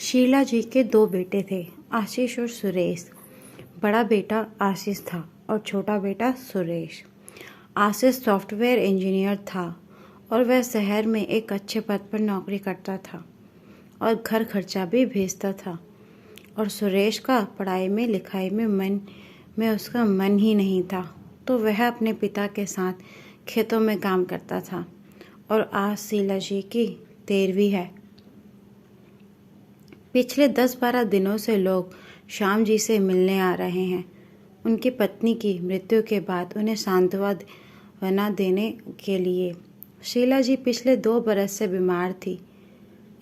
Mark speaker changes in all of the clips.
Speaker 1: शीला जी के दो बेटे थे, आशीष और सुरेश। बड़ा बेटा आशीष था और छोटा बेटा सुरेश। आशीष सॉफ्टवेयर इंजीनियर था और वह शहर में एक अच्छे पद पर नौकरी करता था और घर खर्चा भी भेजता था। और सुरेश का पढ़ाई में लिखाई में उसका मन ही नहीं था, तो वह अपने पिता के साथ खेतों में काम करता था। और आज शीला जी की 13वीं है। पिछले 10-12 दिनों से लोग श्याम जी से मिलने आ रहे हैं। उनकी पत्नी की मृत्यु के बाद उन्हें सांत्वना देने के लिए। शीला जी पिछले 2 बरस से बीमार थी।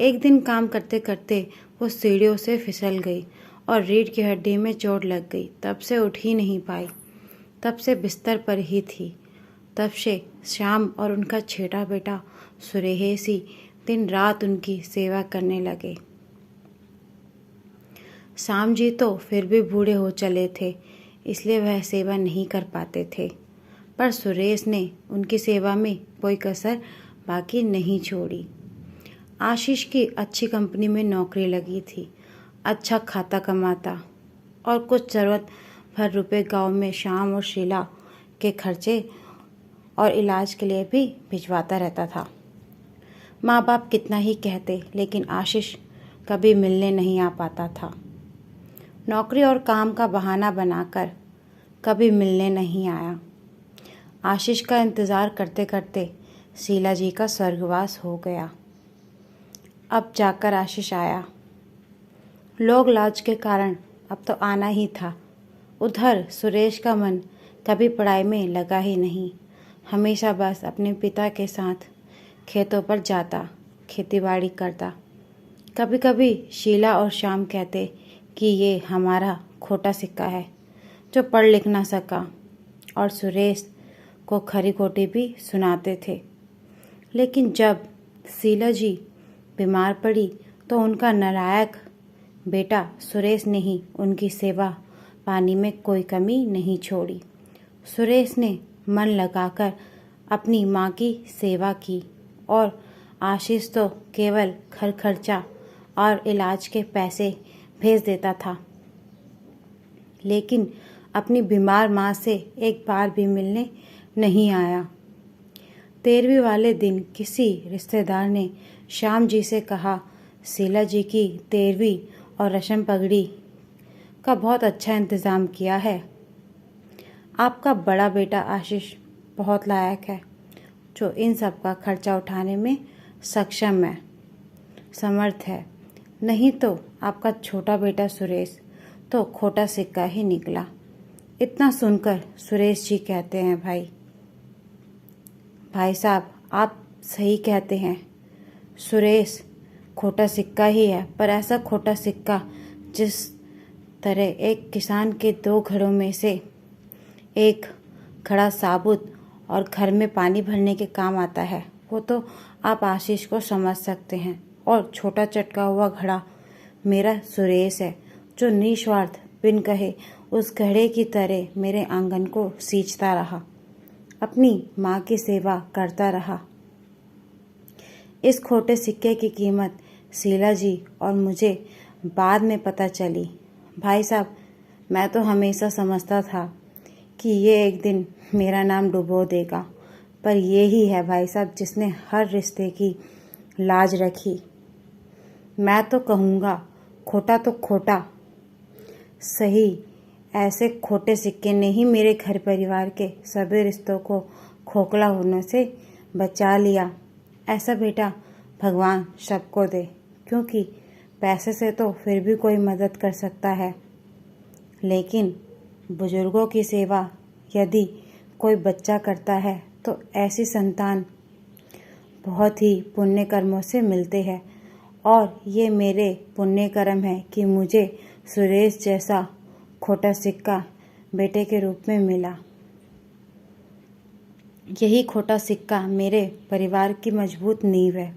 Speaker 1: एक दिन काम करते करते वो सीढ़ियों से फिसल गई और रीढ़ की हड्डी में चोट लग गई। तब से उठ ही नहीं पाई। तब से बिस्तर पर ही थी। तब से श्याम और उनका छोटा बेटा सुरेश ही दिन रात उनकी सेवा करने लगे। श्याम जी तो फिर भी बूढ़े हो चले थे, इसलिए वह सेवा नहीं कर पाते थे, पर सुरेश ने उनकी सेवा में कोई कसर बाकी नहीं छोड़ी। आशीष की अच्छी कंपनी में नौकरी लगी थी, अच्छा खाता कमाता और कुछ ज़रूरत भर रुपए गांव में श्याम और शीला के खर्चे और इलाज के लिए भी भिजवाता रहता था। माँ बाप कितना ही कहते, लेकिन आशीष कभी मिलने नहीं आ पाता था। नौकरी और काम का बहाना बनाकर कभी मिलने नहीं आया। आशीष का इंतज़ार करते करते शीला जी का स्वर्गवास हो गया। अब जाकर आशीष आया। लोग लाज के कारण अब तो आना ही था। उधर सुरेश का मन कभी पढ़ाई में लगा ही नहीं, हमेशा बस अपने पिता के साथ खेतों पर जाता, खेतीबाड़ी करता। कभी कभी शीला और श्याम कहते कि ये हमारा खोटा सिक्का है जो पढ़ लिख ना सका, और सुरेश को खरी खोटी भी सुनाते थे। लेकिन जब शीला जी बीमार पड़ी तो उनका नालायक बेटा सुरेश ने ही उनकी सेवा पानी में कोई कमी नहीं छोड़ी। सुरेश ने मन लगाकर अपनी माँ की सेवा की और आशीष तो केवल घर खर्चा और इलाज के पैसे भेज देता था, लेकिन अपनी बीमार माँ से एक बार भी मिलने नहीं आया। 13वीं वाले दिन किसी रिश्तेदार ने श्याम जी से कहा, शीला जी की 13वीं और रस्म पगड़ी का बहुत अच्छा इंतज़ाम किया है। आपका बड़ा बेटा आशीष बहुत लायक है, जो इन सब का खर्चा उठाने में सक्षम है, समर्थ है। नहीं तो आपका छोटा बेटा सुरेश तो खोटा सिक्का ही निकला। इतना सुनकर सुरेश जी कहते हैं, भाई साहब आप सही कहते हैं, सुरेश खोटा सिक्का ही है, पर ऐसा खोटा सिक्का जिस तरह एक किसान के 2 घड़ों में से एक घड़ा साबुत और घर में पानी भरने के काम आता है, वो तो आप आशीष को समझ सकते हैं। और छोटा चटका हुआ घड़ा मेरा सुरेश है, जो निस्वार्थ बिन कहे उस घड़े की तरह मेरे आंगन को सींचता रहा, अपनी माँ की सेवा करता रहा। इस खोटे सिक्के की कीमत शीला जी और मुझे बाद में पता चली। भाई साहब मैं तो हमेशा समझता था कि ये एक दिन मेरा नाम डुबो देगा, पर ये ही है भाई साहब जिसने हर रिश्ते की लाज रखी। मैं तो कहूँगा खोटा तो खोटा सही, ऐसे खोटे सिक्के ने ही मेरे घर परिवार के सभी रिश्तों को खोखला होने से बचा लिया। ऐसा बेटा भगवान सबको दे, क्योंकि पैसे से तो फिर भी कोई मदद कर सकता है, लेकिन बुजुर्गों की सेवा यदि कोई बच्चा करता है तो ऐसी संतान बहुत ही पुण्य कर्मों से मिलते हैं। और ये मेरे पुण्य कर्म है कि मुझे सुरेश जैसा खोटा सिक्का बेटे के रूप में मिला। यही खोटा सिक्का मेरे परिवार की मजबूत नींव है।